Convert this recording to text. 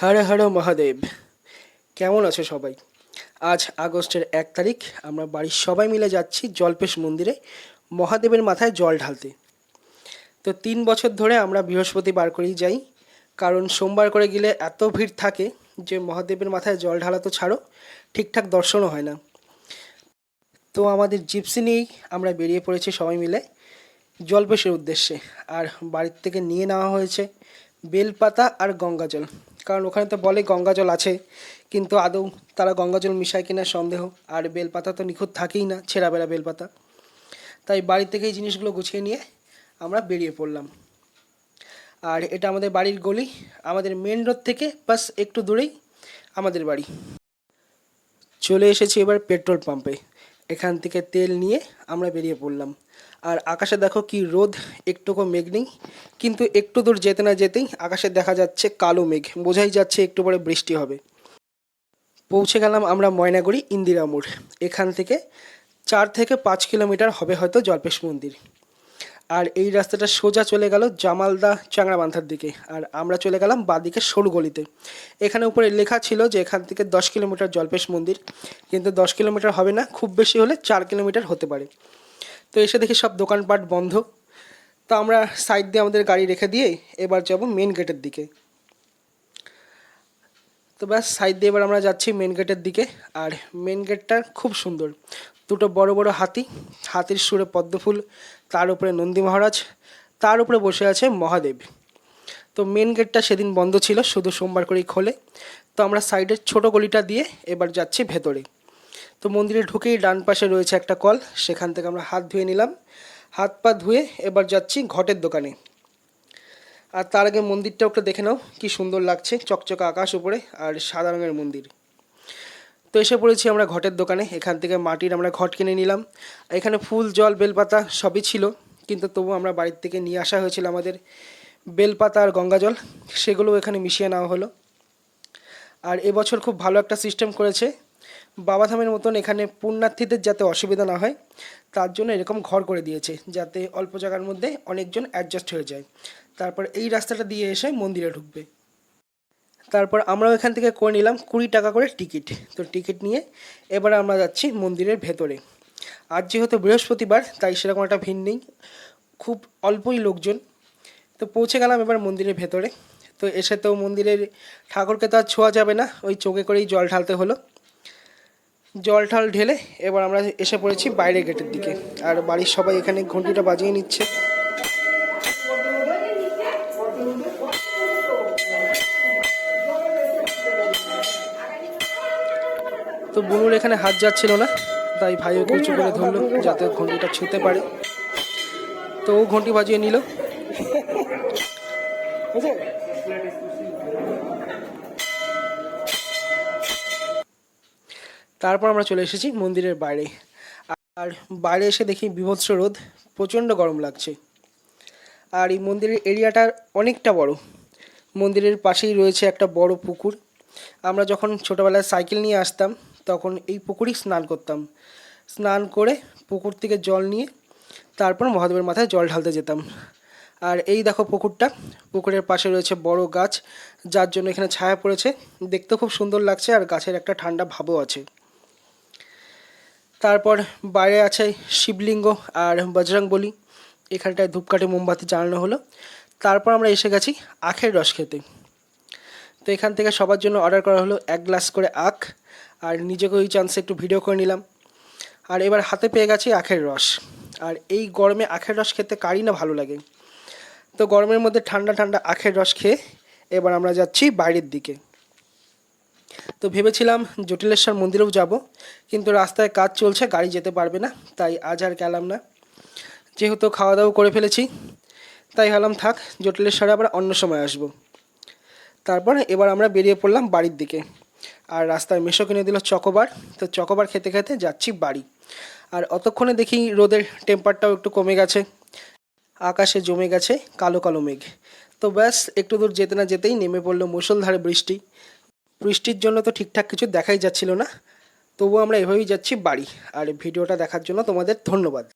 হর হর মহাদেব। কেমন আছে সবাই? আজ আগস্টের 1 তারিখ। আমরা বাড়ির সবাই মিলে যাচ্ছি জল্পেশ মন্দিরে মহাদেবের মাথায় জল ঢালতে। তো 3 বছর ধরে আমরা বৃহস্পতিবার করেই যাই, কারণ সোমবার করে গেলে এত ভিড় থাকে যে মহাদেবের মাথায় জল ঢালা তো ছাড়ো, ঠিকঠাক দর্শনও হয় না। তো আমাদের জিপসি নিয়েই আমরা বেরিয়ে পড়েছি সবাই মিলে জল্পেশের উদ্দেশ্যে। আর বাড়ির থেকে নিয়ে নেওয়া হয়েছে বেলপাতা আর গঙ্গাজল, কারণ ওখানে তো বলে গঙ্গাজল আছে, কিন্তু আদৌ তারা গঙ্গাজল মিশায় কিনা সন্দেহ। আর বেলপাতা তো নিখুঁত থাকেই না, ছেঁড়া বেড়া বেলপাতা। তাই বাড়ি থেকে এই জিনিসগুলো গুছিয়ে নিয়ে আমরা বেরিয়ে পড়লাম। আর এটা আমাদের বাড়ির গলি, আমাদের মেন রোড থেকে বাস একটু দূরেই আমাদের বাড়ি। চলে এসেছি এবার পেট্রোল পাম্পে। এখান থেকে তেল নিয়ে আমরা বেরিয়ে পড়লাম। আর আকাশে দেখো কি রোদ, একটুকু মেঘ নেই, কিন্তু একটু দূর যেতে না যেতেই আকাশে দেখা যাচ্ছে কালো মেঘ, বোঝাই যাচ্ছে একটু পরে বৃষ্টি হবে। পৌঁছে গেলাম আমরা ময়নাগুড়ি ইন্দিরা মোড়। এখান থেকে 4 থেকে 5 কিলোমিটার হবে হয়তো জল্পেশ মন্দির। আর এই রাস্তাটা সোজা চলে গেল জামালদা চাংড়াবান্ধার দিকে, আর আমরা চলে গেলাম বাঁদিকে সরু গলিতে। এখানে উপরে লেখা ছিল যে এখান থেকে 10 কিলোমিটার জল্পেশ মন্দির, কিন্তু 10 কিলোমিটার হবে না, খুব বেশি হলে 4 কিলোমিটার হতে পারে। তো এসে দেখি সব দোকানপাট বন্ধ। তো আমরা সাইড দিয়ে আমাদের গাড়ি রেখে দিয়ে এবার যাব মেন গেটের দিকে। তো ব্যাস সাইড দিয়ে এবার আমরা যাচ্ছি মেন গেটের দিকে। আর মেন গেটটা খুব সুন্দর, দুটো বড় বড় হাতি, হাতির সুরে পদ্মফুল, তার উপরে নন্দী মহারাজ, তার উপরে বসে আছে মহাদেব। তো মেন গেটটা সেদিন বন্ধ ছিল, শুধু সোমবার করেই খোলে। তো আমরা সাইডের ছোট গলিটা দিয়ে এবার যাচ্ছি ভেতরে। তো মন্দিরে ঢুকেই ডান পাশে রয়েছে একটা কল, সেখান থেকে আমরা হাত ধুয়ে নিলাম। হাত পা ধুয়ে এবার যাচ্ছি ঘটের দোকানে। আর তার আগে মন্দিরটা একটু দেখে নাও, কি সুন্দর লাগছে, চকচকে আকাশ উপরে আর সাদা রঙের মন্দির। তো এসে পড়েছি আমরা ঘটের দোকানে। এখান থেকে মাটির আমরা ঘট কিনে নিলাম। এখানে ফুল, জল, বেলপাতা সবই ছিল, কিন্তু তবু আমরা বাড়ির থেকে নিয়ে আসা হয়েছিল আমাদের বেলপাতা আর গঙ্গাজল, সেগুলো এখানে মিশিয়ে নেওয়া হলো। আর এবছর খুব ভালো একটা সিস্টেম করেছে বাবাধামের মতন, এখানে পুণ্যার্থীদের যাতে অসুবিধা না হয় তার জন্য এরকম ঘর করে দিয়েছে, যাতে অল্প জায়গার মধ্যে অনেকজন অ্যাডজাস্ট হয়ে যায়। তারপর এই রাস্তাটা দিয়ে এসে মন্দিরে ঢুকবে। তারপর আমরাও এখান থেকে করে নিলাম 20 টাকা করে টিকিট। তো টিকিট নিয়ে এবার আমরা যাচ্ছি মন্দিরের ভেতরে। আজ যেহেতু বৃহস্পতিবার তাই সেরকম একটা ভিড় নেই, খুব অল্পই লোকজন। তো পৌঁছে গেলাম এবার মন্দিরের ভেতরে। তো এসে তো মন্দিরের ঠাকুরকে তো আর ছোঁয়া যাবে না, ওই চোখে করেই জল ঢালতে হলো। জল ঢাল ঢেলে এবার আমরা এসে পড়েছি বাইরের গেটের দিকে। আর বাড়ির সবাই এখানে ঘন্টিটা বাজিয়ে নিচ্ছে। তো বুনুর এখানে হাত যাচ্ছিল না, তাই ভাই ওকে উঁচু করে ধরলো যাতে ঘন্টিটা ছুঁতে পারে। তো ও ঘন্টি বাজিয়ে নিল। তারপর আমরা চলে এসেছি মন্দিরের বাইরে। আর বাইরে এসে দেখি বীভৎস রোদ, প্রচণ্ড গরম লাগছে। আর এই মন্দিরের এরিয়াটার অনেকটা বড়। মন্দিরের পাশেই রয়েছে একটা বড় পুকুর। আমরা যখন ছোটোবেলায় সাইকেল নিয়ে আসতাম তখন এই পুকুরেই স্নান করতাম। স্নান করে পুকুর থেকে জল নিয়ে তারপর মহাদেবের মাথায় জল ঢালতে যেতাম। আর এই দেখো পুকুরটা, পুকুরের পাশে রয়েছে বড় গাছ, যার জন্য এখানে ছায়া পড়েছে, দেখতে খুব সুন্দর লাগছে। আর গাছের একটা ঠান্ডা ভাবও আছে। তারপর বাইরে আছে শিবলিঙ্গ আর বজরংবলী, এখানটায় ধূপকাঠি মোমবাতি জ্বালানো হলো। তারপর আমরা এসে গেছি আখের রস খেতে। তো এখান থেকে সবার জন্য অর্ডার করা হলো 1 গ্লাস করে আখ, আর নিজেকে ওই চান্সে একটু ভিডিও করে নিলাম। আর এবার হাতে পেয়ে গেছি আখের রস। আর এই গরমে আখের রস খেতে কারই না ভালো লাগে। তো গরমের মধ্যে ঠান্ডা ঠান্ডা আখের রস খেয়ে এবার আমরা যাচ্ছি বাইরের দিকে। তো ভেবেছিলাম জটিলেশ্বর মন্দিরেও যাব, কিন্তু রাস্তায় কাজ চলছে, গাড়ি যেতে পারবে না, তাই আজ আর গেলাম না। যেহেতু খাওয়া দাওয়া করে ফেলেছি, তাই ভাবলাম থাক, জটিলেশ্বরে আবার অন্য সময় আসব। তারপর এবার আমরা বেরিয়ে পড়লাম বাড়ির দিকে। আর রাস্তায় মেশো কিনে দিল চকোবার। তো চকোবার খেতে খেতে যাচ্ছি বাড়ি। আর অতক্ষণে দেখি রোদের টেম্পারটাও একটু কমে গেছে, আকাশে জমে গেছে কালো কালো মেঘ। তো ব্যাস একটু দূর যেতে না যেতেই নেমে পড়লো মুষলধারে বৃষ্টি। বৃষ্টির জন্য তো ঠিকঠাক কিছু দেখাই যাচ্ছিল না, তবুও আমরা এভাবেই যাচ্ছি বাড়ি। আর ভিডিওটা দেখার জন্য তোমাদের ধন্যবাদ।